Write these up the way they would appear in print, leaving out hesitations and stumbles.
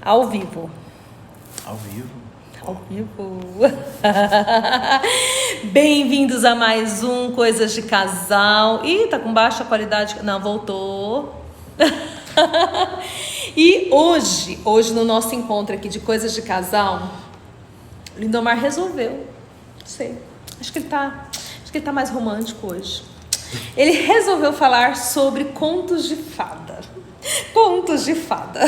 Ao vivo. Ao vivo? Ao vivo. Bem-vindos a mais um Coisas de Casal. Ih, tá com baixa qualidade. Não, voltou. E hoje no nosso encontro aqui de Coisas de Casal, o Lindomar resolveu. Não sei. Acho que ele tá mais romântico hoje. Ele resolveu falar sobre contos de fada. Contos de fada.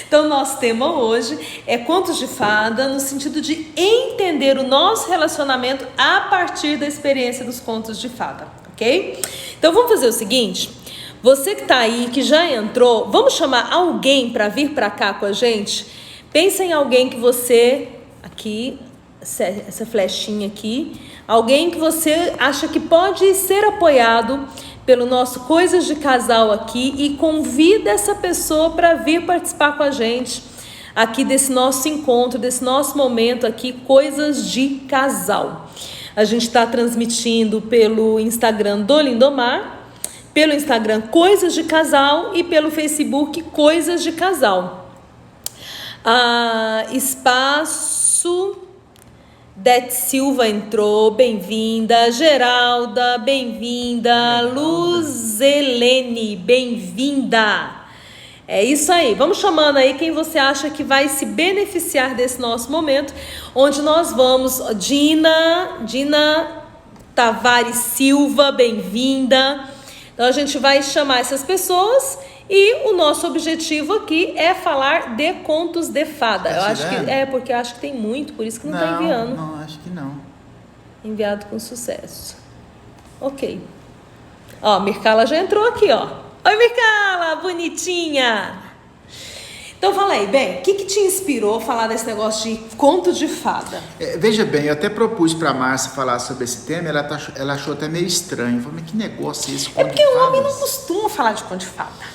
Então, nosso tema hoje é contos de fada no sentido de entender o nosso relacionamento a partir da experiência dos contos de fada, ok? Então, vamos fazer o seguinte. Você que está aí, que já entrou, vamos chamar alguém para vir para cá com a gente? Pensa em alguém que você, aqui, essa flechinha aqui, alguém que você acha que pode ser apoiado pelo nosso Coisas de Casal aqui e convida essa pessoa para vir participar com a gente aqui desse nosso encontro, desse nosso momento aqui, Coisas de Casal. A gente está transmitindo pelo Instagram do Lindomar, pelo Instagram Coisas de Casal e pelo Facebook Coisas de Casal. Espaço... Det Silva entrou, bem-vinda. Geralda, bem-vinda. Luzelene, bem-vinda. É isso aí, vamos chamando aí quem você acha que vai se beneficiar desse nosso momento, onde nós vamos, Dina Tavares Silva, bem-vinda. Então a gente vai chamar essas pessoas e o nosso objetivo aqui é falar de contos de fada. Eu acho que porque eu acho que tem muito, por isso que não está enviando. Não, acho que não. Enviado com sucesso. Ok. Ó, Mircala já entrou aqui, ó. Oi, Mircala, bonitinha. Então fala aí, bem, o que te inspirou a falar desse negócio de conto de fada? Veja bem, eu até propus para a Márcia falar sobre esse tema, ela achou até meio estranho. Falei, mas que negócio é esse? É porque o homem não costuma falar de conto de fada.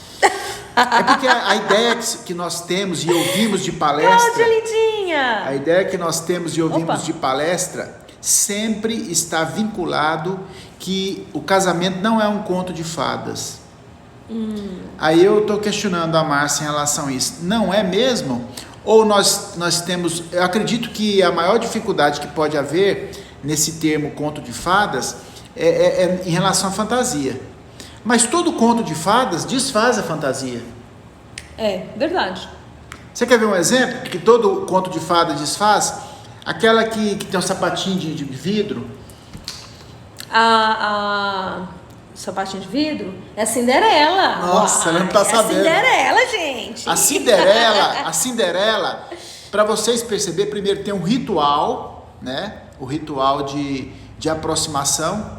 É porque a ideia que nós temos e ouvimos de palestra... Cláudia, lindinha! A ideia que nós temos e ouvimos de palestra sempre está vinculado que o casamento não é um conto de fadas. Aí eu estou questionando a Márcia em relação a isso. Não é mesmo? Ou nós temos... Eu acredito que a maior dificuldade que pode haver nesse termo conto de fadas é em relação à fantasia. Mas todo conto de fadas desfaz a fantasia. É, verdade. Você quer ver um exemplo que todo conto de fada desfaz? Aquela que tem um sapatinho de vidro. O sapatinho de vidro é a Cinderela. Nossa, ela não tá sabendo. É a Cinderela, gente. A Cinderela, para vocês perceberem, primeiro tem um ritual, né? O ritual de aproximação.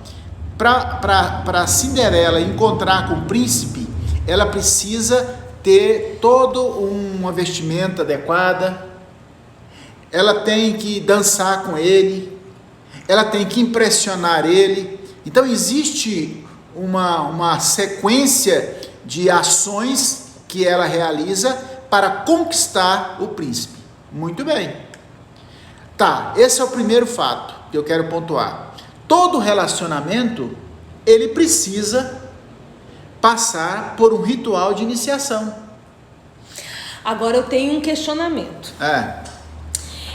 Para a Cinderela encontrar com o príncipe, ela precisa ter toda uma vestimenta adequada, ela tem que dançar com ele, ela tem que impressionar ele. Então existe uma sequência de ações que ela realiza para conquistar o príncipe. Muito bem. Tá, esse é o primeiro fato que eu quero pontuar. Todo relacionamento, ele precisa passar por um ritual de iniciação. Agora eu tenho um questionamento.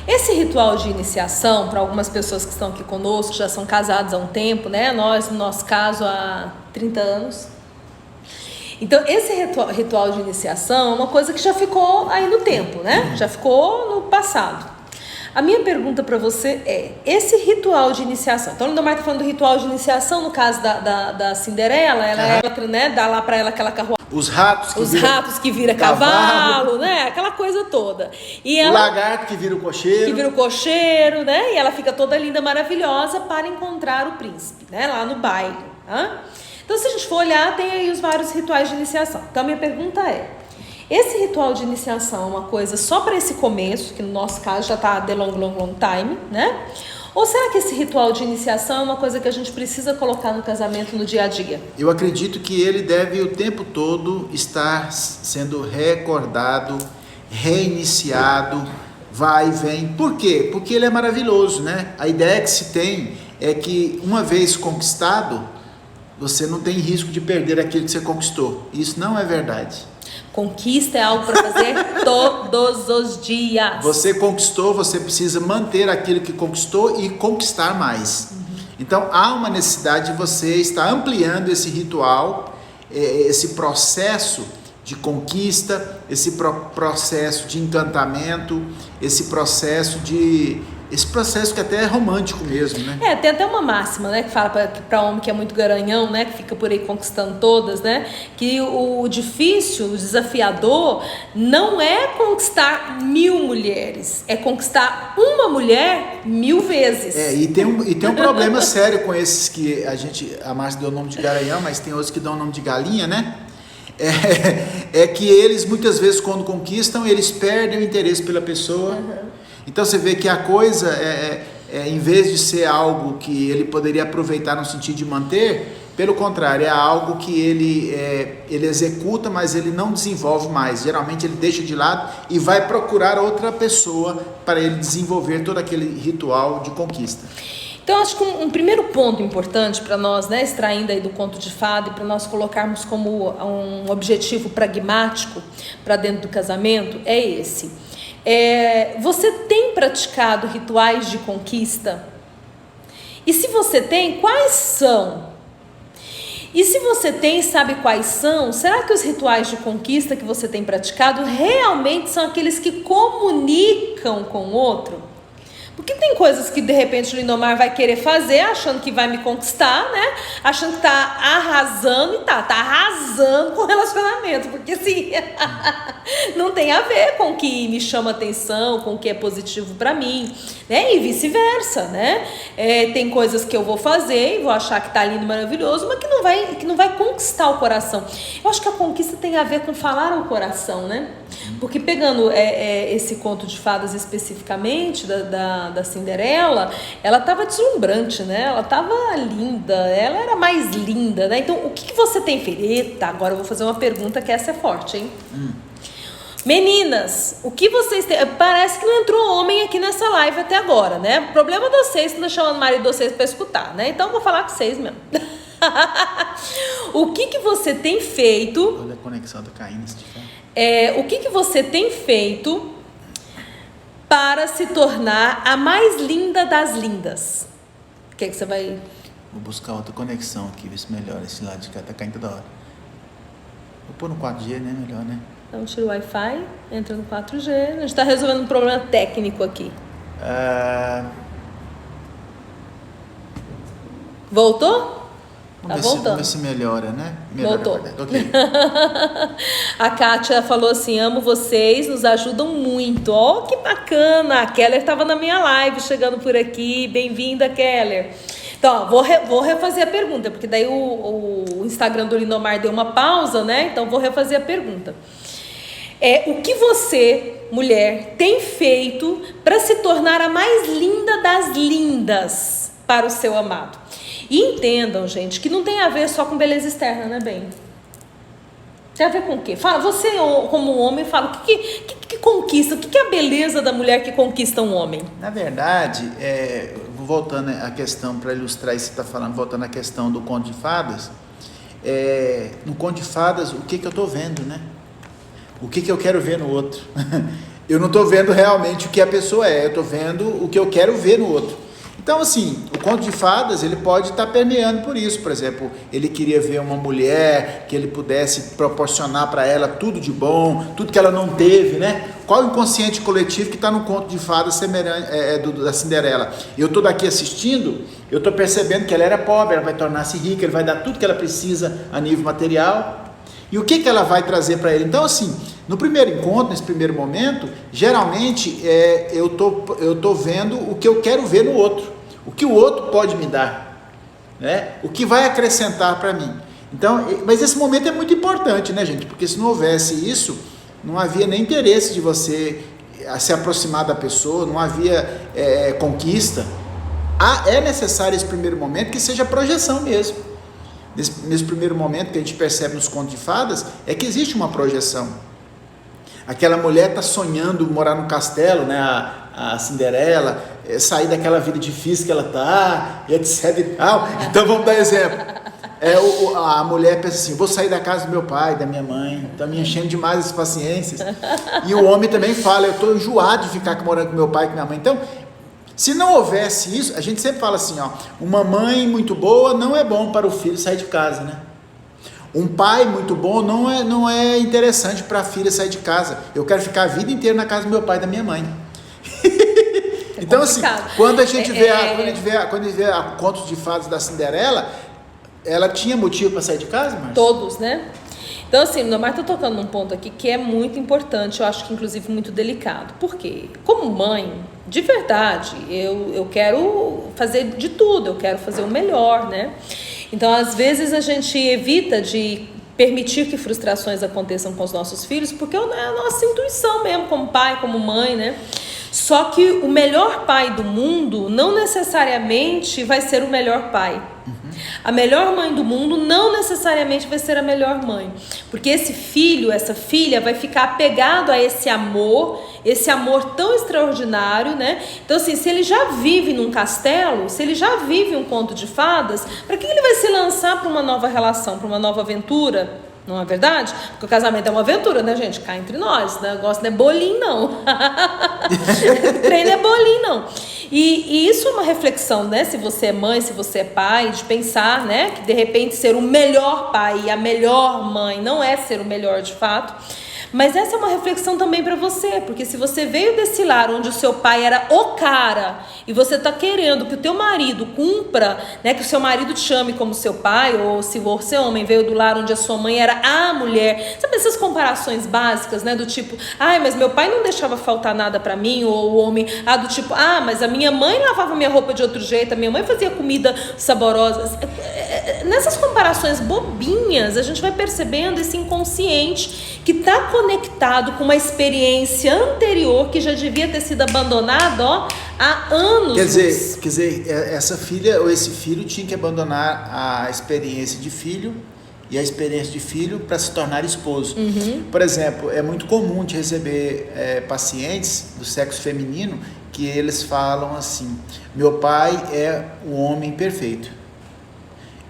Esse ritual de iniciação, para algumas pessoas que estão aqui conosco, já são casadas há um tempo, né? Nós, no nosso caso, há 30 anos. Então, esse ritual de iniciação é uma coisa que já ficou aí no tempo, né? Já ficou no passado. A minha pergunta para você é, esse ritual de iniciação, então o Lindomar está falando do ritual de iniciação, no caso da Cinderela, ela entra, né, dá lá para ela aquela carruagem. Os ratos que vira cavalo, né, aquela coisa toda. E ela, o lagarto que vira o cocheiro. Que vira o cocheiro, né, e ela fica toda linda, maravilhosa para encontrar o príncipe, né, lá no baile. Então, se a gente for olhar, tem aí os vários rituais de iniciação. Então, a minha pergunta é, esse ritual de iniciação é uma coisa só para esse começo, que no nosso caso já está the long time, né? Ou será que esse ritual de iniciação é uma coisa que a gente precisa colocar no casamento no dia a dia? Eu acredito que ele deve o tempo todo estar sendo recordado, reiniciado, vai e vem. Por quê? Porque ele é maravilhoso, né? A ideia que se tem é que uma vez conquistado, você não tem risco de perder aquilo que você conquistou. Isso não é verdade. Conquista é algo para fazer todos os dias. Você conquistou, você precisa manter aquilo que conquistou e conquistar mais. Então há uma necessidade de você estar ampliando esse ritual, esse processo de conquista, esse processo de encantamento, esse processo que até é romântico mesmo, né? Tem até uma máxima, né, que fala para homem que é muito garanhão, né, que fica por aí conquistando todas, né, que o difícil, o desafiador não é conquistar 1000 mulheres, é conquistar uma mulher 1000 vezes. E tem um problema sério com esses que a Márcia deu o nome de garanhão, mas tem outros que dão o nome de galinha, né? É que eles muitas vezes quando conquistam, eles perdem o interesse pela pessoa. Então você vê que a coisa em vez de ser algo que ele poderia aproveitar no sentido de manter, pelo contrário, é algo que ele executa, mas ele não desenvolve mais. Geralmente ele deixa de lado e vai procurar outra pessoa para ele desenvolver todo aquele ritual de conquista. Então, acho que um primeiro ponto importante para nós, né, extraindo aí do conto de fada e para nós colocarmos como um objetivo pragmático para dentro do casamento, é esse. Você tem praticado rituais de conquista? E se você tem, quais são? E se você tem, sabe quais são? Será que os rituais de conquista que você tem praticado realmente são aqueles que comunicam com o outro? Porque tem coisas que de repente o Lindomar vai querer fazer achando que vai me conquistar, né? Achando que tá arrasando e tá arrasando com o relacionamento. Porque assim, não tem a ver com o que me chama atenção, com o que é positivo pra mim, né? E vice-versa, né? Tem coisas que eu vou fazer e vou achar que tá lindo, maravilhoso, mas que não vai conquistar o coração. Eu acho que a conquista tem a ver com falar ao coração, né? Porque pegando esse conto de fadas especificamente da Cinderela, ela estava deslumbrante, né? Ela estava linda, ela era mais linda, né? Então, o que você tem feito? Eita, agora eu vou fazer uma pergunta que essa é forte, hein? Meninas, o que vocês têm... Parece que não entrou homem aqui nessa live até agora, né? O problema de vocês que estão chamando o marido de vocês para escutar, né? Então, eu vou falar com vocês mesmo. O que você tem feito... Olha a conexão tá caindo, se tiver. O que você tem feito para se tornar a mais linda das lindas? O que você vai... Vou buscar outra conexão aqui, ver se melhora. Esse lado de cá tá caindo toda hora. Vou pôr no 4G, né? Melhor, né? Então tira o Wi-Fi, entra no 4G. A gente está resolvendo um problema técnico aqui. Voltou? Vamos ver se melhora, né? Voltou. Okay. A Kátia falou assim: amo vocês, nos ajudam muito. Ó, que bacana. A Keller estava na minha live, chegando por aqui. Bem-vinda, Keller. Então, vou refazer a pergunta, porque daí o Instagram do Lindomar deu uma pausa, né? Então, vou refazer a pergunta. O que você, mulher, tem feito para se tornar a mais linda das lindas para o seu amado? E entendam, gente, que não tem a ver só com beleza externa, né, bem? Tem a ver com o quê? Fala, você como homem, fala, o que conquista? O que é a beleza da mulher que conquista um homem? Na verdade, voltando à questão, para ilustrar isso que você está falando, voltando à questão do conto de fadas, no conto de fadas, o que eu estou vendo, né? O que eu quero ver no outro? Eu não estou vendo realmente o que a pessoa eu estou vendo o que eu quero ver no outro. Então, assim, o conto de fadas, ele pode estar permeando por isso. Por exemplo, ele queria ver uma mulher que ele pudesse proporcionar para ela tudo de bom, tudo que ela não teve, né? Qual o inconsciente coletivo que está no conto de fadas da Cinderela? Eu estou daqui assistindo, eu estou percebendo que ela era pobre, ela vai tornar-se rica, ele vai dar tudo que ela precisa a nível material. E o que ela vai trazer para ele? Então, assim, no primeiro encontro, nesse primeiro momento, geralmente eu tô vendo o que eu quero ver no outro, o que o outro pode me dar, né? O que vai acrescentar para mim. Então, mas esse momento é muito importante, né, gente? Porque se não houvesse isso, não havia nem interesse de você se aproximar da pessoa, não havia conquista. É necessário esse primeiro momento que seja projeção mesmo. Nesse primeiro momento que a gente percebe nos contos de fadas, é que existe uma projeção. Aquela mulher está sonhando morar no castelo, né? A Cinderela, sair daquela vida difícil que ela está, e etc e tal. Então vamos dar exemplo. A mulher pensa assim, vou sair da casa do meu pai, da minha mãe, tá me enchendo demais as paciências. E o homem também fala, eu estou enjoado de ficar morando com meu pai e com minha mãe. Então, se não houvesse isso, a gente sempre fala assim, ó, uma mãe muito boa não é bom para o filho sair de casa, né? Um pai muito bom não é interessante para a filha sair de casa. Eu quero ficar a vida inteira na casa do meu pai e da minha mãe. Então, assim, quando a gente vê a Contos de Fadas da Cinderela, ela tinha motivo para sair de casa, Márcia? Todos, né? Então, assim, o Lindomar tá tocando num ponto aqui que é muito importante, eu acho que inclusive muito delicado. Por quê? Como mãe, de verdade, eu quero fazer de tudo, eu quero fazer o melhor, né? Então, às vezes a gente evita de permitir que frustrações aconteçam com os nossos filhos, porque é a nossa intuição mesmo, como pai, como mãe, né? Só que o melhor pai do mundo não necessariamente vai ser o melhor pai. A melhor mãe do mundo não necessariamente vai ser a melhor mãe, porque esse filho, essa filha vai ficar apegado a esse amor tão extraordinário, né? Então, assim, se ele já vive num castelo, se ele já vive um conto de fadas, para que ele vai se lançar para uma nova relação, para uma nova aventura? Não é verdade? Porque o casamento é uma aventura, né, gente? Cá entre nós, o negócio não é bolinho, não. O trem não é bolinho, não. E isso é uma reflexão, né? Se você é mãe, se você é pai, de pensar, né? Que de repente ser o melhor pai e a melhor mãe não é ser o melhor de fato. Mas essa é uma reflexão também para você, porque se você veio desse lar onde o seu pai era o cara e você tá querendo que o teu marido cumpra, né, que o seu marido te chame como seu pai, ou se você homem veio do lar onde a sua mãe era a mulher, sabe essas comparações básicas, né, do tipo, ai, mas meu pai não deixava faltar nada para mim, ou o homem, do tipo, mas a minha mãe lavava minha roupa de outro jeito, a minha mãe fazia comida saborosa. Nessas comparações bobinhas, a gente vai percebendo esse inconsciente que tá conectado com uma experiência anterior que já devia ter sido abandonada, há anos. Quer dizer, essa filha ou esse filho tinha que abandonar a experiência de filho e a experiência de filho para se tornar esposo. Por exemplo, é muito comum de receber pacientes do sexo feminino que eles falam assim, meu pai é o homem perfeito.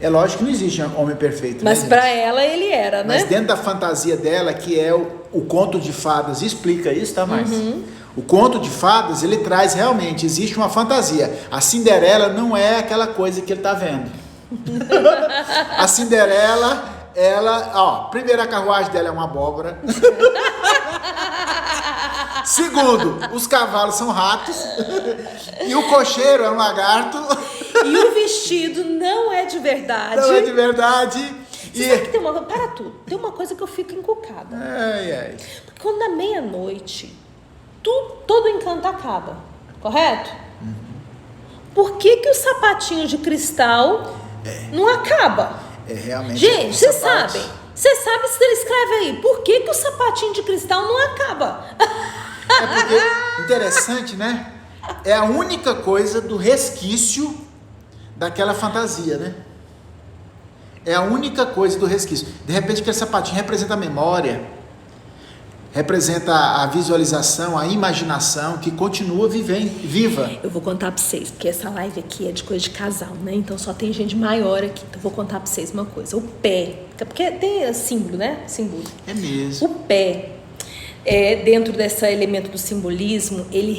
É lógico que não existe um homem perfeito. Mas né, para ela ele era, né? Mas dentro da fantasia dela, que é o conto de fadas, explica isso, tá, Márcia? O conto de fadas, ele traz realmente, existe uma fantasia. A Cinderela não é aquela coisa que ele tá vendo. A Cinderela, ela, primeiro, a carruagem dela é uma abóbora. Segundo, os cavalos são ratos. E o cocheiro é um lagarto. E o vestido não é de verdade. Não é de verdade. Você sabe que tem uma coisa que eu fico encucada. Porque quando dá meia-noite, todo encanto acaba, correto? Por que o sapatinho de cristal não acaba? Realmente. Gente, vocês sabem, se ele escreve aí, por que o sapatinho de cristal não acaba? É porque, interessante, né? É a única coisa do resquício daquela fantasia, né? É a única coisa do resquício. De repente, aquele sapatinho representa a memória, representa a visualização, a imaginação que continua viva. Eu vou contar pra vocês, porque essa live aqui é de coisa de casal, né? Então só tem gente maior aqui. Então eu vou contar pra vocês uma coisa. O pé, porque tem símbolo, né? Símbolo. É mesmo. O pé, dentro desse elemento do simbolismo, ele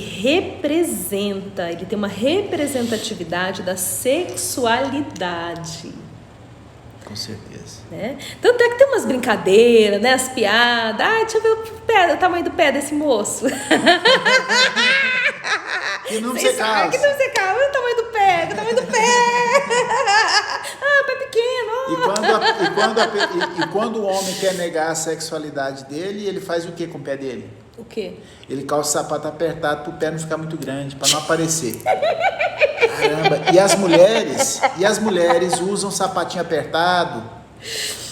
tem uma representatividade da sexualidade. Com certeza. Né? Tanto é que tem umas brincadeiras, né? As piadas. Deixa eu ver o tamanho do pé desse moço. Que não se calça. Que não se calça. Olha o tamanho do pé. Pé pequeno. E quando o homem quer negar a sexualidade dele, ele faz o que com o pé dele? O quê? Ele calça o sapato apertado para o pé não ficar muito grande, para não aparecer. Caramba. E as mulheres usam sapatinho apertado.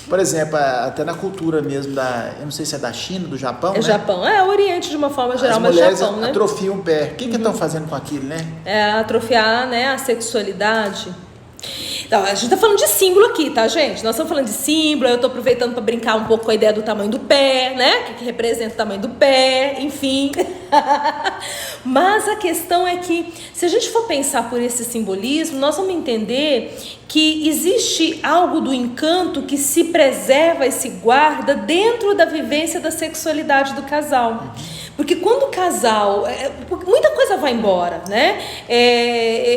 Por exemplo, até na cultura mesmo eu não sei se é da China, do Japão, né? Japão. O Oriente de uma forma geral, mas Japão, né? As mulheres atrofiam o pé. O que estão fazendo com aquilo, né? Atrofiar, né, a sexualidade. Então, a gente tá falando de símbolo aqui, tá, gente? Nós estamos falando de símbolo, eu tô aproveitando para brincar um pouco com a ideia do tamanho do pé, né? O que representa o tamanho do pé, enfim. Mas a questão é que, se a gente for pensar por esse simbolismo, nós vamos entender que existe algo do encanto que se preserva e se guarda dentro da vivência da sexualidade do casal. Porque quando o casal... muita coisa vai embora, né?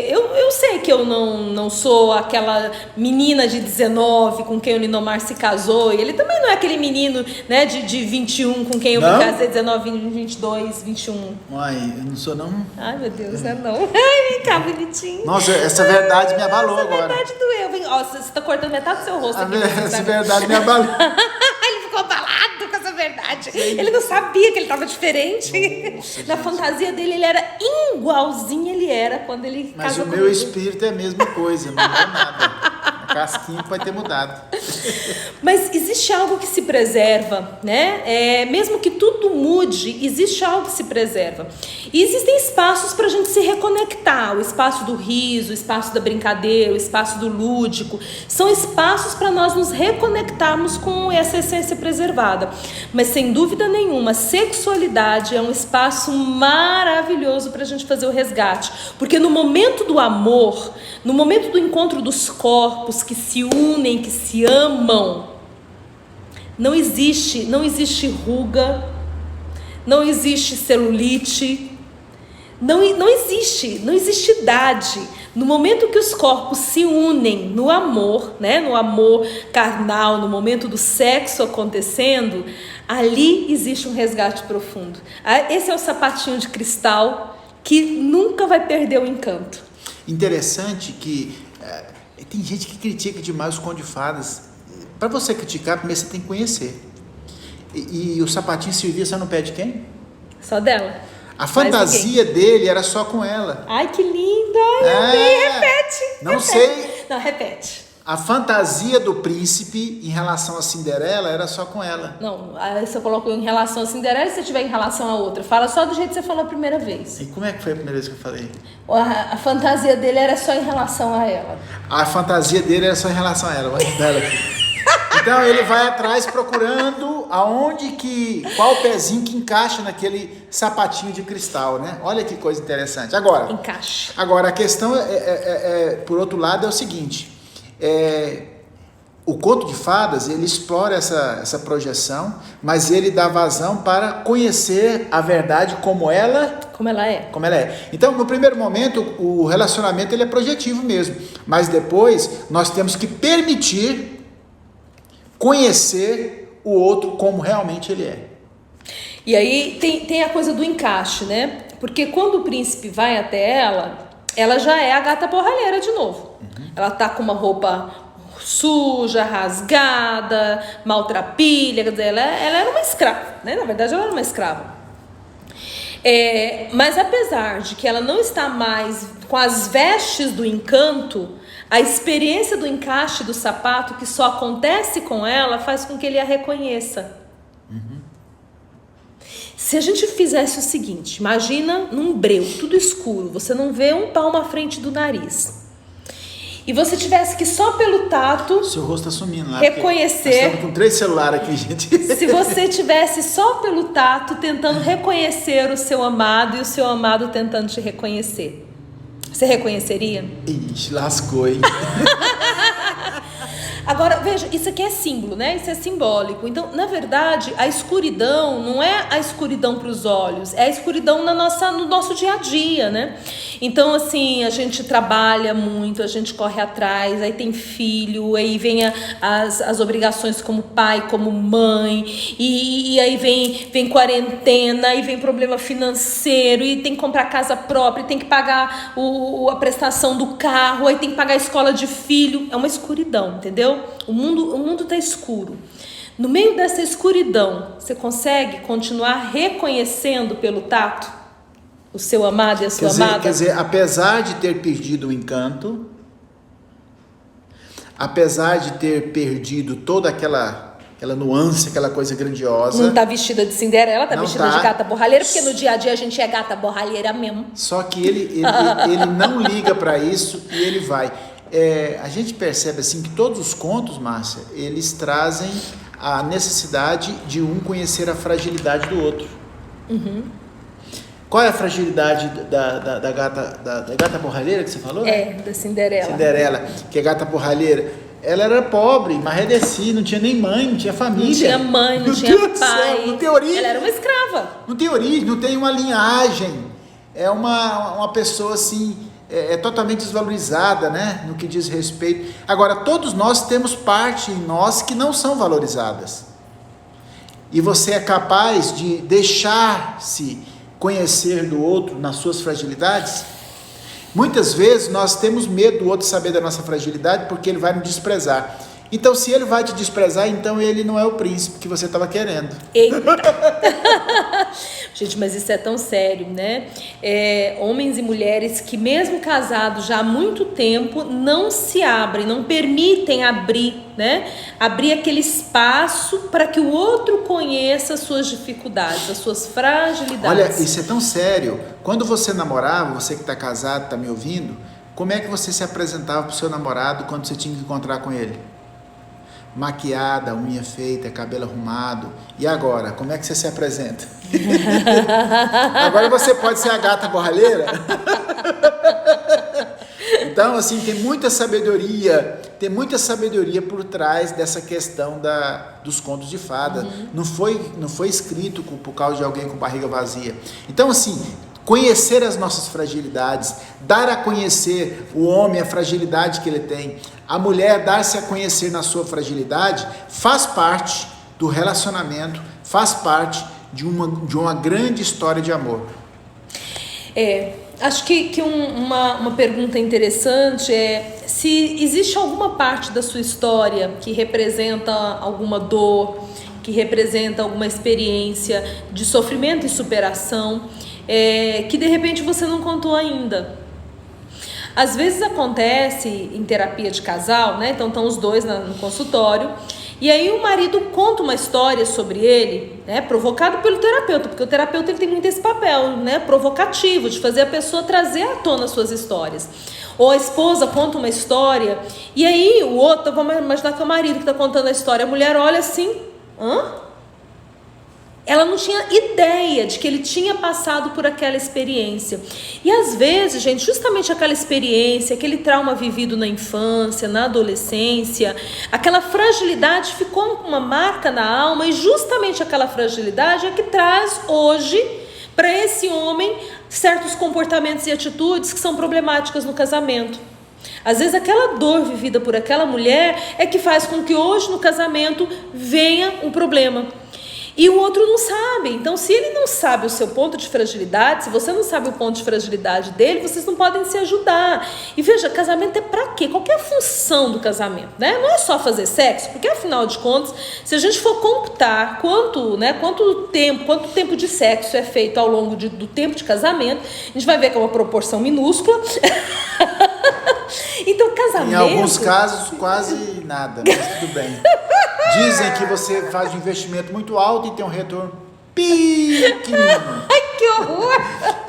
Eu sei que eu não sou aquela menina de 19 com quem o Lindomar se casou. E ele também não é aquele menino, né, de 21 com quem eu me casei, 19, 22, 21. Mãe, eu não sou não. Ai, meu Deus, não. Ai, vem cá, bonitinho. Nossa, essa verdade me abalou agora. Essa verdade doeu. Vem, ó, você tá cortando metade do seu rosto aqui. Essa verdade me abalou. Ele ficou abalado com essa verdade. Ele não sabia que ele estava diferente. Nossa, na fantasia dele, ele era igualzinho ele era quando ele casou comigo. Mas o meu espírito é a mesma coisa, não é nada. A casquinha pode ter mudado. Mas existe algo que se preserva, né? Mesmo que tudo mude, existe algo que se preserva. E existem espaços para a gente se reconectar. O espaço do riso, o espaço da brincadeira, o espaço do lúdico. São espaços para nós nos reconectarmos com essa essência preservada. Mas sem dúvida nenhuma, a sexualidade é um espaço maravilhoso para a gente fazer o resgate. Porque no momento do amor, no momento do encontro dos corpos que se unem, que se amam, não existe ruga, não existe celulite, não existe idade. No momento que os corpos se unem no amor, né, no amor carnal, no momento do sexo acontecendo, ali existe um resgate profundo. Esse é o sapatinho de cristal que nunca vai perder o encanto. Interessante que tem gente que critica demais os contos de fadas. Para você criticar, primeiro você tem que conhecer. E o sapatinho servia só no pé de quem? Só dela. A fantasia dele era só com ela. Ai, que linda! Repete! Não sei. Não, repete. A fantasia do príncipe em relação a Cinderela era só com ela. Não, aí você colocou em relação a Cinderela e se tiver em relação a outra. Fala só do jeito que você falou a primeira vez. E como é que foi a primeira vez que eu falei? A fantasia dele era só em relação a ela. A fantasia dele era só em relação a ela. Olha dela aqui. Então ele vai atrás procurando qual pezinho que encaixa naquele sapatinho de cristal, né? Olha que coisa interessante. Agora, encaixe. Agora a questão por outro lado é o seguinte, o conto de fadas, ele explora essa projeção, mas ele dá vazão para conhecer a verdade como ela é. Então, no primeiro momento, o relacionamento ele é projetivo mesmo, mas depois nós temos que permitir conhecer o outro como realmente ele é. E aí tem a coisa do encaixe, né? Porque quando o príncipe vai até ela já é a gata borralheira de novo. Ela tá com uma roupa suja, rasgada, maltrapilha, quer dizer, ela era uma escrava, né? Na verdade, ela era uma escrava. Mas apesar de que ela não está mais com as vestes do encanto, a experiência do encaixe do sapato, que só acontece com ela, faz com que ele a reconheça. Se a gente fizesse o seguinte, imagina num breu, tudo escuro, você não vê um palmo à frente do nariz. E você tivesse que só pelo tato... Seu rosto está sumindo lá. Reconhecer... Nós estamos com 3 celulares aqui, gente. Se você tivesse só pelo tato tentando reconhecer o seu amado e o seu amado tentando te reconhecer, você reconheceria? Ixi, lascou, hein? Agora, veja, isso aqui é símbolo, né? Isso é simbólico. Então, na verdade, a escuridão não é a escuridão para os olhos, é a escuridão no nosso dia a dia, né? Então, assim, a gente trabalha muito, a gente corre atrás, aí tem filho, aí vem as obrigações como pai, como mãe, e aí vem quarentena, aí vem problema financeiro, e tem que comprar casa própria, e tem que pagar a prestação do carro, aí tem que pagar a escola de filho. É uma escuridão, entendeu? O mundo está escuro. No meio dessa escuridão, você consegue continuar reconhecendo pelo tato o seu amado e a sua amada? Quer dizer, apesar de ter perdido o encanto, apesar de ter perdido toda aquela nuance, aquela coisa grandiosa... Não está vestida de Cinderela, está vestida de gata borralheira, porque no dia a dia a gente é gata borralheira mesmo. Só que ele não liga para isso e ele vai. a gente percebe assim que todos os contos, Márcia, eles trazem a necessidade de um conhecer a fragilidade do outro. Uhum. Qual é a fragilidade da gata borralheira que você falou? Da Cinderela. Cinderela, que é gata borralheira. Ela era pobre, marredeci, não tinha nem mãe, não tinha família. Não tinha mãe, não tinha Deus pai. Céu, não tem origem. Ela era uma escrava. Não tem origem, não tem uma linhagem. É uma pessoa assim, totalmente desvalorizada, né? No que diz respeito. Agora, todos nós temos parte em nós que não são valorizadas. E você é capaz de deixar-se conhecer do outro nas suas fragilidades? Muitas vezes nós temos medo do outro saber da nossa fragilidade porque ele vai nos desprezar. Então, se ele vai te desprezar, então ele não é o príncipe que você estava querendo. Eita. Gente, mas isso é tão sério, né? Homens e mulheres que mesmo casados já há muito tempo não se abrem, não permitem abrir, né? Abrir aquele espaço para que o outro conheça as suas dificuldades, as suas fragilidades. Olha, isso é tão sério. Quando você namorava, você que está casado, está me ouvindo, como é que você se apresentava para o seu namorado quando você tinha que encontrar com ele? Maquiada, unha feita, cabelo arrumado. E agora, como é que você se apresenta? Agora você pode ser a gata borralheira? Então, assim, tem muita sabedoria por trás dessa questão dos contos de fada. Uhum. Não foi escrito por causa de alguém com barriga vazia. Então, assim, conhecer as nossas fragilidades, dar a conhecer o homem a fragilidade que ele tem, a mulher dar-se a conhecer na sua fragilidade, faz parte do relacionamento, faz parte de uma grande história de amor. Acho que uma pergunta interessante é se existe alguma parte da sua história que representa alguma dor, que representa alguma experiência de sofrimento e superação, que de repente você não contou ainda. Às vezes acontece em terapia de casal, né? Então estão os dois no consultório, e aí o marido conta uma história sobre ele, né? Provocado pelo terapeuta, porque o terapeuta ele tem muito esse papel, né? Provocativo, de fazer a pessoa trazer à tona suas histórias. Ou a esposa conta uma história, e aí o outro, vamos imaginar que é o marido que está contando a história, a mulher olha assim, hã? Ela não tinha ideia de que ele tinha passado por aquela experiência. E às vezes, gente, justamente aquela experiência, aquele trauma vivido na infância, na adolescência, aquela fragilidade ficou uma marca na alma, e justamente aquela fragilidade é que traz hoje para esse homem certos comportamentos e atitudes que são problemáticas no casamento. Às vezes aquela dor vivida por aquela mulher é que faz com que hoje no casamento venha um problema. E o outro não sabe. Então, se ele não sabe o seu ponto de fragilidade, se você não sabe o ponto de fragilidade dele, vocês não podem se ajudar. E veja, casamento é pra quê? Qual que é a função do casamento, né? Não é só fazer sexo, porque afinal de contas, se a gente for computar quanto tempo de sexo é feito ao longo do tempo de casamento, a gente vai ver que é uma proporção minúscula. Então, casamento... Em alguns casos, quase nada, mas tudo bem. Dizem que você faz um investimento muito alto e tem um retorno pequenino. Ai, que horror!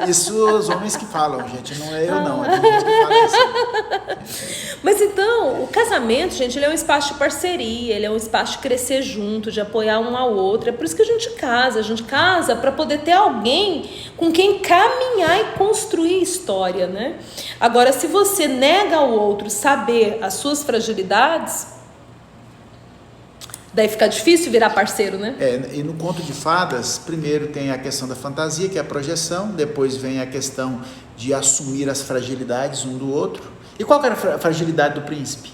Isso os homens que falam, gente, não é eu não, é gente que fala isso. Mas então, o casamento, gente, ele é um espaço de parceria, ele é um espaço de crescer junto, de apoiar um ao outro. É por isso que a gente casa para poder ter alguém com quem caminhar e construir história, né? Agora, se você nega ao outro saber as suas fragilidades, daí fica difícil virar parceiro, né? E no conto de fadas, primeiro tem a questão da fantasia, que é a projeção, depois vem a questão de assumir as fragilidades um do outro. E qual que era a fragilidade do príncipe?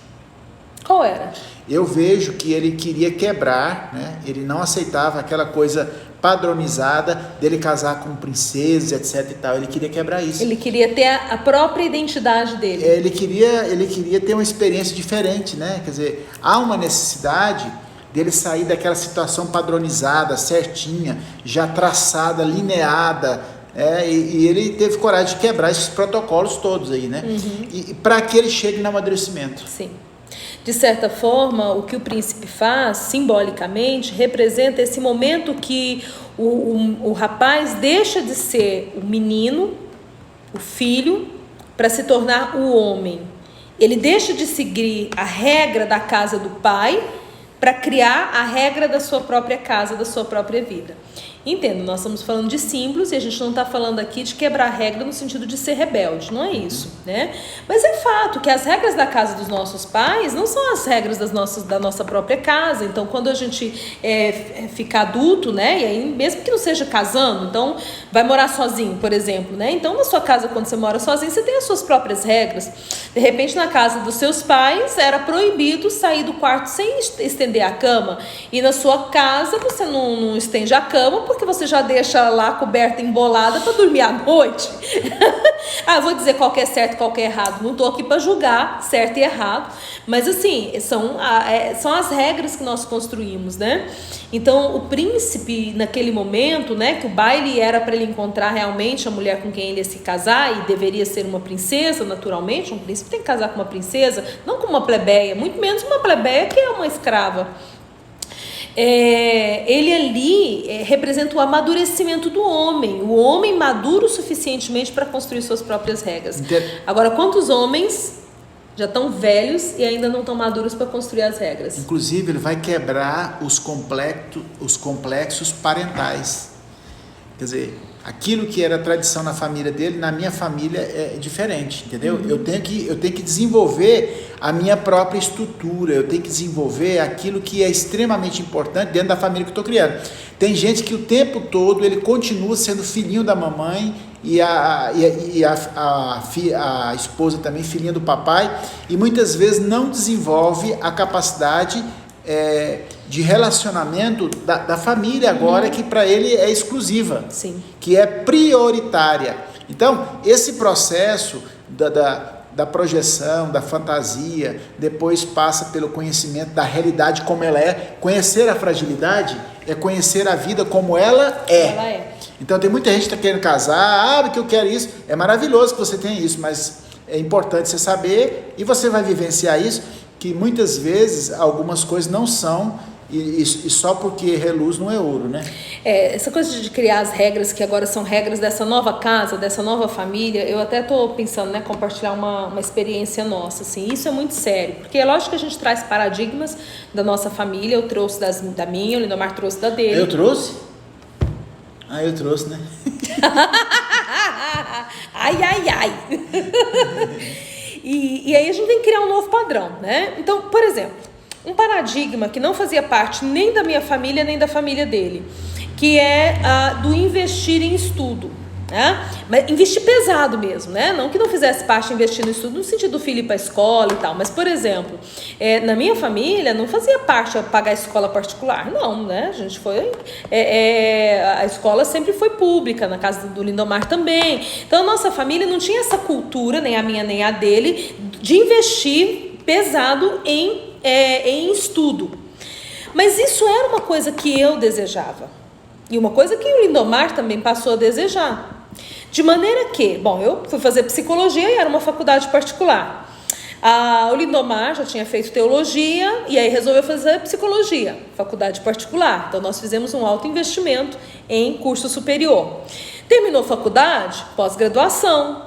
Qual era? Eu vejo que ele queria quebrar, né? Ele não aceitava aquela coisa padronizada dele casar com princesas, etc e tal. Ele queria quebrar isso. Ele queria ter a própria identidade dele. Ele queria ter uma experiência diferente, né? Quer dizer, há uma necessidade dele sair daquela situação padronizada, certinha, já traçada, lineada, e ele teve coragem de quebrar esses protocolos todos aí, né? Uhum. E para que ele chegue no amadurecimento. Sim. De certa forma, o que o príncipe faz, simbolicamente, representa esse momento que o rapaz deixa de ser o menino, o filho, para se tornar o homem. Ele deixa de seguir a regra da casa do pai para criar a regra da sua própria casa, da sua própria vida. Entendo, nós estamos falando de símbolos e a gente não está falando aqui de quebrar regra no sentido de ser rebelde, não é isso, né? Mas é fato que as regras da casa dos nossos pais não são as regras da nossa própria casa. Então, quando a gente fica adulto, né? E aí, mesmo que não seja casando, então vai morar sozinho, por exemplo, né? Então, na sua casa, quando você mora sozinho, você tem as suas próprias regras. De repente, na casa dos seus pais, era proibido sair do quarto sem estender a cama. E na sua casa, você não estende a cama, porque você já deixa lá a coberta embolada para dormir à noite. Vou dizer qual que é certo e qual que é errado. Não estou aqui para julgar certo e errado, mas assim, são as regras que nós construímos, né? Então, o príncipe, naquele momento, né, que o baile era para ele encontrar realmente a mulher com quem ele ia se casar, e deveria ser uma princesa, naturalmente. Um príncipe tem que casar com uma princesa, não com uma plebeia, muito menos uma plebeia que é uma escrava. Ele ali representa o amadurecimento do homem, o homem maduro suficientemente para construir suas próprias regras. Agora, quantos homens já estão velhos e ainda não estão maduros para construir as regras? Inclusive, ele vai quebrar os complexos parentais. Quer dizer, aquilo que era tradição na família dele, na minha família é diferente, entendeu? Eu tenho que desenvolver a minha própria estrutura, eu tenho que desenvolver aquilo que é extremamente importante dentro da família que eu estou criando. Tem gente que o tempo todo ele continua sendo filhinho da mamãe e a esposa também filhinha do papai, e muitas vezes não desenvolve a capacidade de relacionamento da família agora, que para ele é exclusiva. Sim. Que é prioritária. Então, esse processo da projeção, da fantasia, depois passa pelo conhecimento da realidade como ela é. Conhecer a fragilidade é conhecer a vida como ela é. Então, tem muita gente que está querendo casar, porque eu quero isso. É maravilhoso que você tenha isso, mas é importante você saber, e você vai vivenciar isso, que muitas vezes algumas coisas não são, e só porque reluz não é ouro, né? Essa coisa de criar as regras, que agora são regras dessa nova casa, dessa nova família, eu até estou pensando, né, compartilhar uma experiência nossa, assim. Isso é muito sério, porque é lógico que a gente traz paradigmas da nossa família. Eu trouxe da minha, o Lindomar trouxe da dele. Eu trouxe? Eu trouxe, né? Ai. E aí a gente tem que criar um novo padrão, né? Então, por exemplo, um paradigma que não fazia parte nem da minha família, nem da família dele, que é do investir em estudo, né? Mas investir pesado mesmo, né? Não que não fizesse parte de investir no estudo no sentido do filho ir para a escola e tal, mas, por exemplo, na minha família não fazia parte pagar a escola particular, não, né? A gente foi... a escola sempre foi pública, na casa do Lindomar também. Então, a nossa família não tinha essa cultura, nem a minha nem a dele, de investir pesado em estudo. Mas isso era uma coisa que eu desejava, e uma coisa que o Lindomar também passou a desejar, de maneira que, eu fui fazer psicologia e era uma faculdade particular. O Lindomar já tinha feito teologia e aí resolveu fazer psicologia, faculdade particular. Então nós fizemos um alto investimento em curso superior. Terminou a faculdade, pós-graduação,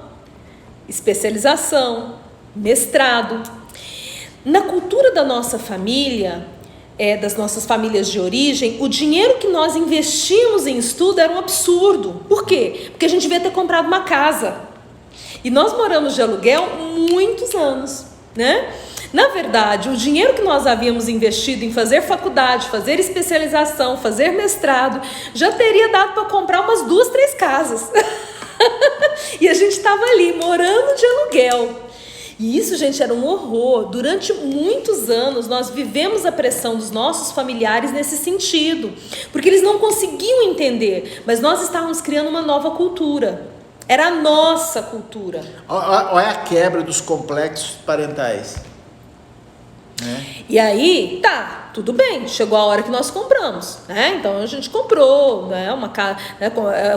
especialização, mestrado. Na cultura da nossa família, das nossas famílias de origem, o dinheiro que nós investimos em estudo era um absurdo. Por quê? Porque a gente devia ter comprado uma casa. E nós moramos de aluguel muitos anos, né? Na verdade, o dinheiro que nós havíamos investido em fazer faculdade, fazer especialização, fazer mestrado, já teria dado para comprar umas 2, 3 casas. E a gente estava ali, morando de aluguel. E isso, gente, era um horror. Durante muitos anos, nós vivemos a pressão dos nossos familiares nesse sentido, porque eles não conseguiam entender, mas nós estávamos criando uma nova cultura. Era a nossa cultura. Olha a quebra dos complexos parentais. E aí, tudo bem, chegou a hora que nós compramos, né? Então a gente comprou, né? Uma casa, né?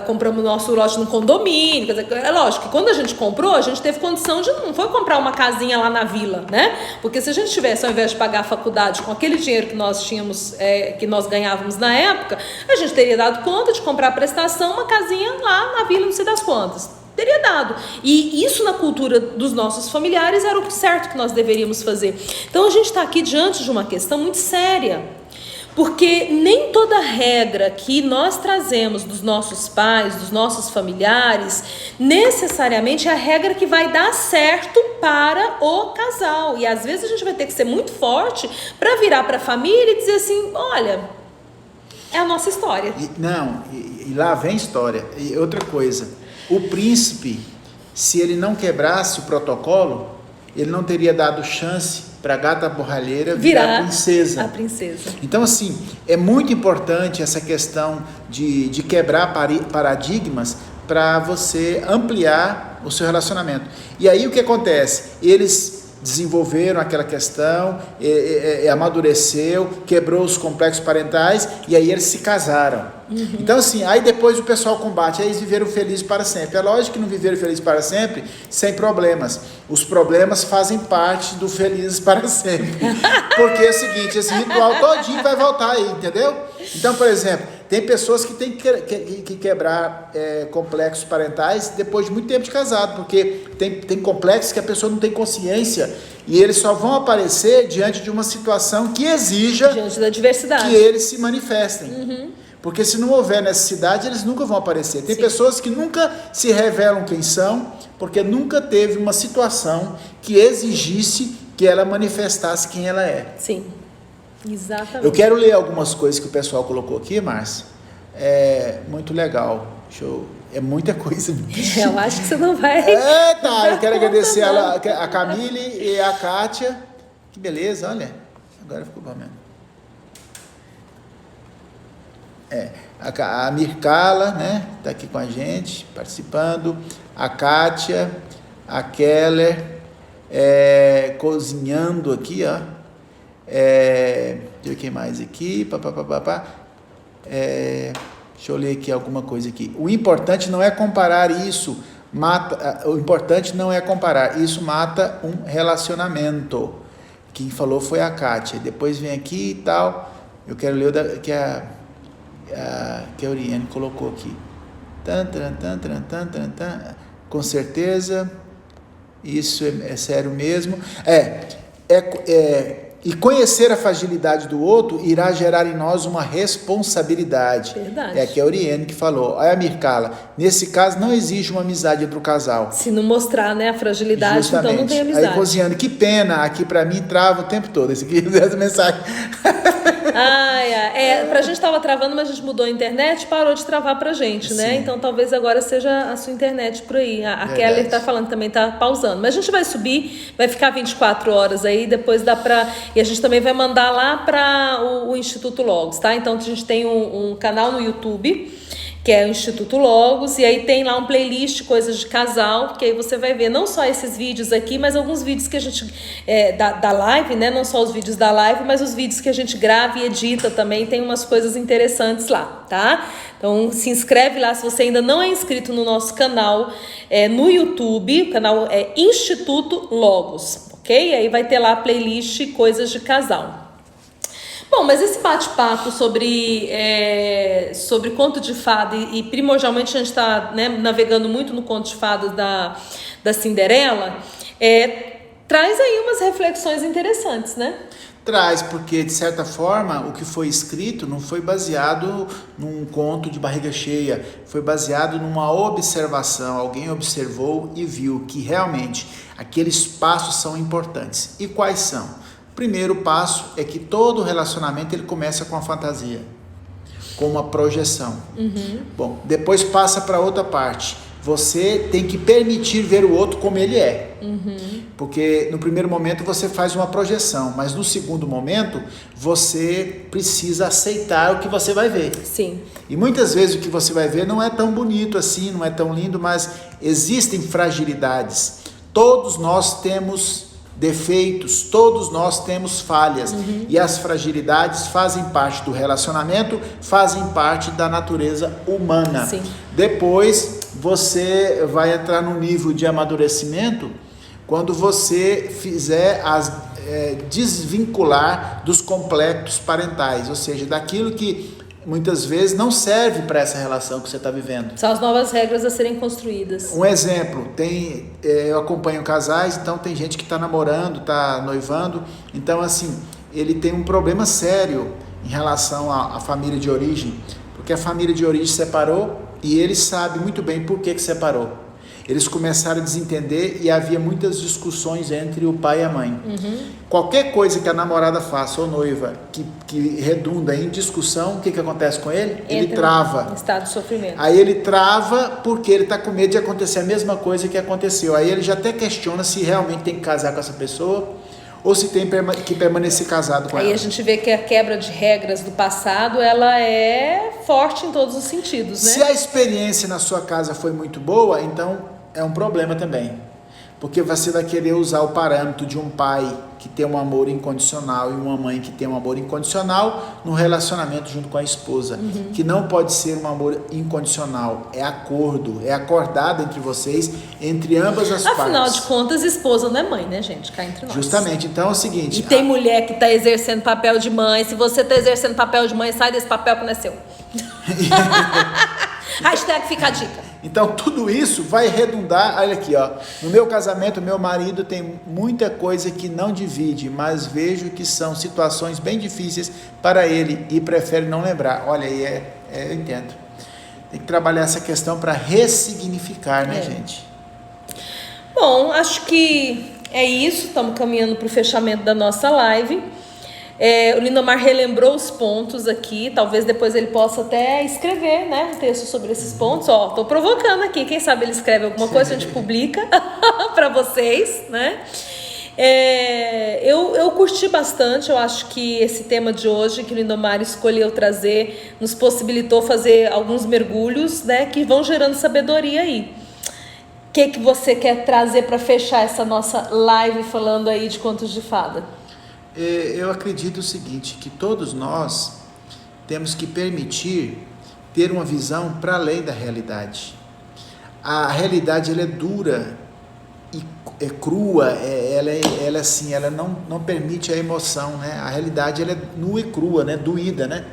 Compramos nosso lote no condomínio. Quer dizer, é lógico que quando a gente comprou, a gente teve condição de não foi comprar uma casinha lá na vila, né? Porque se a gente tivesse, ao invés de pagar a faculdade com aquele dinheiro que nós tínhamos, que nós ganhávamos na época, a gente teria dado conta de comprar a prestação, uma casinha lá na vila, não sei das quantas. Teria dado. E isso na cultura dos nossos familiares era o certo que nós deveríamos fazer. Então a gente está aqui diante de uma questão muito séria, porque nem toda regra que nós trazemos dos nossos pais, dos nossos familiares, necessariamente é a regra que vai dar certo para o casal. E às vezes a gente vai ter que ser muito forte para virar para a família e dizer assim, olha, é a nossa história. E lá vem história. E outra coisa, o príncipe, se ele não quebrasse o protocolo, ele não teria dado chance para a gata borralheira virar a princesa. Então, assim, é muito importante essa questão de quebrar paradigmas para você ampliar o seu relacionamento. E aí o que acontece? Eles desenvolveram aquela questão, amadureceu, quebrou os complexos parentais e aí eles se casaram. Então assim, aí depois o pessoal combate, aí eles viveram felizes para sempre. É lógico que não viveram felizes para sempre sem problemas. Os problemas fazem parte do felizes para sempre. Porque é o seguinte, esse ritual todinho vai voltar aí, entendeu? Então, por exemplo, tem pessoas que têm que quebrar complexos parentais depois de muito tempo de casado, porque tem complexos que a pessoa não tem consciência e eles só vão aparecer diante de uma situação que exija diante da diversidade que eles se manifestem. Porque se não houver necessidade, eles nunca vão aparecer. Tem pessoas que nunca se revelam quem são, porque nunca teve uma situação que exigisse que ela manifestasse quem ela é. Sim. Exatamente. Eu quero ler algumas coisas que o pessoal colocou aqui, Márcia. É muito legal. É muita coisa. Eu acho que você não vai. Eu quero agradecer a Camille e a Kátia. Que beleza, olha. Agora ficou bom mesmo. A Mircala, né? Tá aqui com a gente, participando. A Kátia, a Keller, cozinhando aqui, ó. Deixa eu ver quem mais aqui. Deixa eu ler aqui alguma coisa aqui. O importante não é comparar isso. O importante não é comparar. Isso mata um relacionamento. Quem falou foi a Kátia. Depois vem aqui e tal. Eu quero ler o que a Oriane colocou aqui. Com certeza. Isso é sério mesmo. E conhecer a fragilidade do outro irá gerar em nós uma responsabilidade. Verdade. É que a Oriane que falou. Olha a Mircala, nesse caso não existe uma amizade entre o casal. Se não mostrar, né, a fragilidade, justamente. Então não tem amizade. Aí cozinhando, que pena, aqui pra mim trava o tempo todo. Esse aqui, essa mensagem. Pra gente estava travando, mas a gente mudou a internet, parou de travar pra gente, né? Então talvez agora seja a sua internet por aí. A Keller tá falando também, tá pausando. Mas a gente vai subir, vai ficar 24 horas aí, depois dá pra... E a gente também vai mandar lá para o Instituto Logos, tá? Então a gente tem um canal no YouTube, que é o Instituto Logos, e aí tem lá um playlist Coisas de Casal, que aí você vai ver não só esses vídeos aqui, mas alguns vídeos que a gente da live, né? Não só os vídeos da live, mas os vídeos que a gente grava e edita também, tem umas coisas interessantes lá, tá? Então se inscreve lá se você ainda não é inscrito no nosso canal no YouTube, o canal é Instituto Logos, ok? Aí vai ter lá a playlist Coisas de Casal. Bom, mas esse bate-papo sobre conto de fada e primordialmente a gente está, né, navegando muito no conto de fada da Cinderela, traz aí umas reflexões interessantes, né? Traz, porque de certa forma o que foi escrito não foi baseado num conto de barriga cheia, foi baseado numa observação. Alguém observou e viu que realmente aqueles passos são importantes. E quais são? O primeiro passo é que todo relacionamento ele começa com a fantasia, com uma projeção. Bom, depois passa para outra parte. Você tem que permitir ver o outro como ele é. Porque no primeiro momento você faz uma projeção, mas no segundo momento você precisa aceitar o que você vai ver. Sim. E muitas vezes o que você vai ver não é tão bonito assim, não é tão lindo, mas existem fragilidades. Todos nós temos defeitos, todos nós temos falhas. E as fragilidades fazem parte do relacionamento, fazem parte da natureza humana. Sim. Depois você vai entrar no nível de amadurecimento quando você fizer desvincular dos complexos parentais, ou seja, daquilo que muitas vezes não serve para essa relação que você está vivendo. São as novas regras a serem construídas. Um exemplo, eu acompanho casais, então tem gente que está namorando, está noivando, então assim, ele tem um problema sério em relação à família de origem, porque a família de origem separou e ele sabe muito bem por que separou. Eles começaram a desentender e havia muitas discussões entre o pai e a mãe. Qualquer coisa que a namorada faça ou noiva que redunda em discussão, o que acontece com ele? Ele trava. Em estado de sofrimento. Aí ele trava porque ele está com medo de acontecer a mesma coisa que aconteceu. Aí ele já até questiona se realmente tem que casar com essa pessoa ou se tem que permanecer casado com ela. Aí a gente vê que a quebra de regras do passado, ela é forte em todos os sentidos, né? Se a experiência na sua casa foi muito boa, então é um problema também. Porque você vai querer usar o parâmetro de um pai que tem um amor incondicional e uma mãe que tem um amor incondicional no relacionamento junto com a esposa. Que não pode ser um amor incondicional, é acordo, é acordado entre vocês, entre ambas as partes. Afinal de contas, esposa não é mãe, né, gente? Cá entre nós. Justamente, então é o seguinte... E tem mulher que está exercendo papel de mãe. Se você está exercendo papel de mãe, sai desse papel que não é seu. Hashtag fica a dica. Então tudo isso vai redundar, olha aqui, ó, no meu casamento, meu marido tem muita coisa que não divide, mas vejo que são situações bem difíceis para ele e prefere não lembrar. Olha aí, eu entendo. Tem que trabalhar essa questão para ressignificar, né, gente? Bom, acho que é isso, estamos caminhando para o fechamento da nossa live. O Lindomar relembrou os pontos aqui, talvez depois ele possa até escrever, né, um texto sobre esses pontos. Ó, tô provocando aqui, quem sabe ele escreve alguma coisa, a gente publica para vocês, né? Eu curti bastante, eu acho que esse tema de hoje que o Lindomar escolheu trazer nos possibilitou fazer alguns mergulhos, né, que vão gerando sabedoria aí. O que você quer trazer para fechar essa nossa live falando aí de contos de fada? Eu acredito o seguinte, que todos nós temos que permitir ter uma visão para além da realidade. A realidade ela é dura e é crua, ela assim, ela não permite a emoção, né? A realidade ela é nua e crua, né? Doída, né?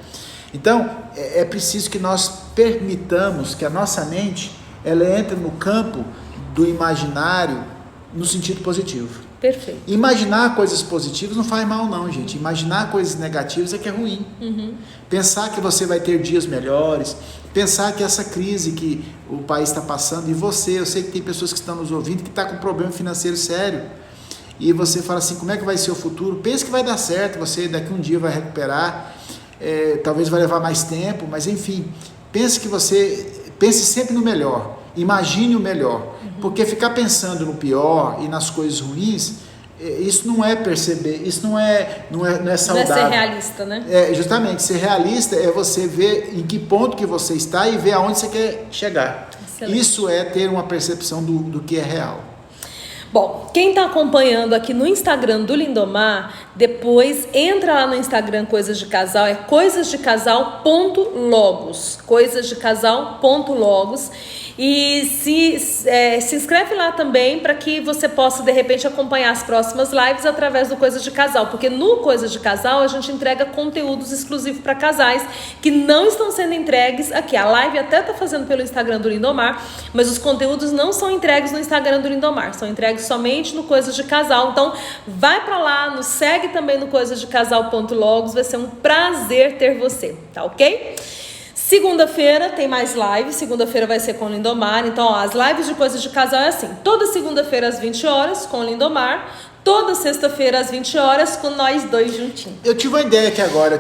Então, é preciso que nós permitamos que a nossa mente ela entre no campo do imaginário no sentido positivo. Perfeito. Imaginar coisas positivas não faz mal não, gente. Imaginar coisas negativas é que é ruim. Pensar que você vai ter dias melhores, pensar que essa crise que o país está passando, e eu sei que tem pessoas que estão nos ouvindo que estão com um problema financeiro sério, e você fala assim, como é que vai ser o futuro? Pense que vai dar certo, você daqui um dia vai recuperar, talvez vai levar mais tempo, mas enfim, pense sempre no melhor, imagine o melhor. Porque ficar pensando no pior e nas coisas ruins, isso não é perceber, isso não é saudável. Não é ser realista, né? Justamente, ser realista é você ver em que ponto que você está e ver aonde você quer chegar. Excelente. Isso é ter uma percepção do que é real. Bom, quem está acompanhando aqui no Instagram do Lindomar, depois entra lá no Instagram Coisas de Casal, é coisasdecasal.logos, coisasdecasal.logos. E se inscreve lá também para que você possa de repente acompanhar as próximas lives através do Coisas de Casal, porque no Coisas de Casal a gente entrega conteúdos exclusivos para casais que não estão sendo entregues aqui. A live até está fazendo pelo Instagram do Lindomar, mas os conteúdos não são entregues no Instagram do Lindomar, são entregues somente no Coisas de Casal. Então vai para lá, nos segue também no coisasdecasal.logos, vai ser um prazer ter você, tá ok? Segunda-feira tem mais live, segunda-feira vai ser com o Lindomar, então as lives de Coisas de Casal é assim, toda segunda-feira às 20 horas com o Lindomar, toda sexta-feira às 20 horas com nós dois juntinhos. Eu tive uma ideia aqui agora,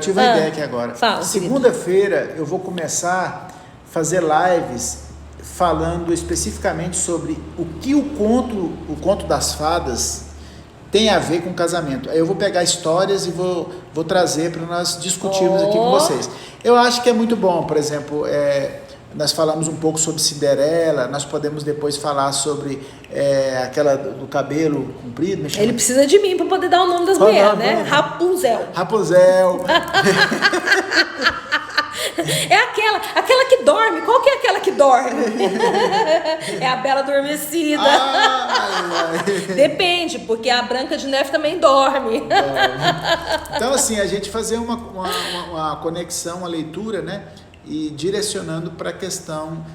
Fala, segunda-feira eu vou começar a fazer lives falando especificamente sobre o que o conto das fadas tem a ver com casamento. Aí eu vou pegar histórias e vou trazer para nós discutirmos aqui com vocês. Eu acho que é muito bom, por exemplo, Nós falamos um pouco sobre Cinderela, nós podemos depois falar sobre aquela do cabelo comprido. Me chama? Ele precisa de mim para poder dar o nome das Qual mulheres, nome? né? Rapunzel. Rapunzel. É aquela que dorme. Qual que é aquela que dorme? É a Bela Adormecida. Depende, porque a Branca de Neve também dorme. Então, assim, a gente fazer uma conexão, uma leitura, né? E direcionando para a questão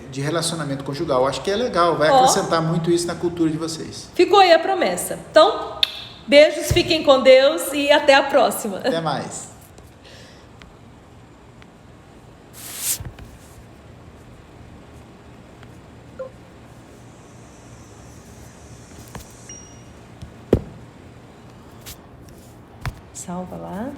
de relacionamento conjugal. Acho que é legal, vai acrescentar muito isso na cultura de vocês. Ficou aí a promessa. Então, beijos, fiquem com Deus e até a próxima. Até mais. Salva lá.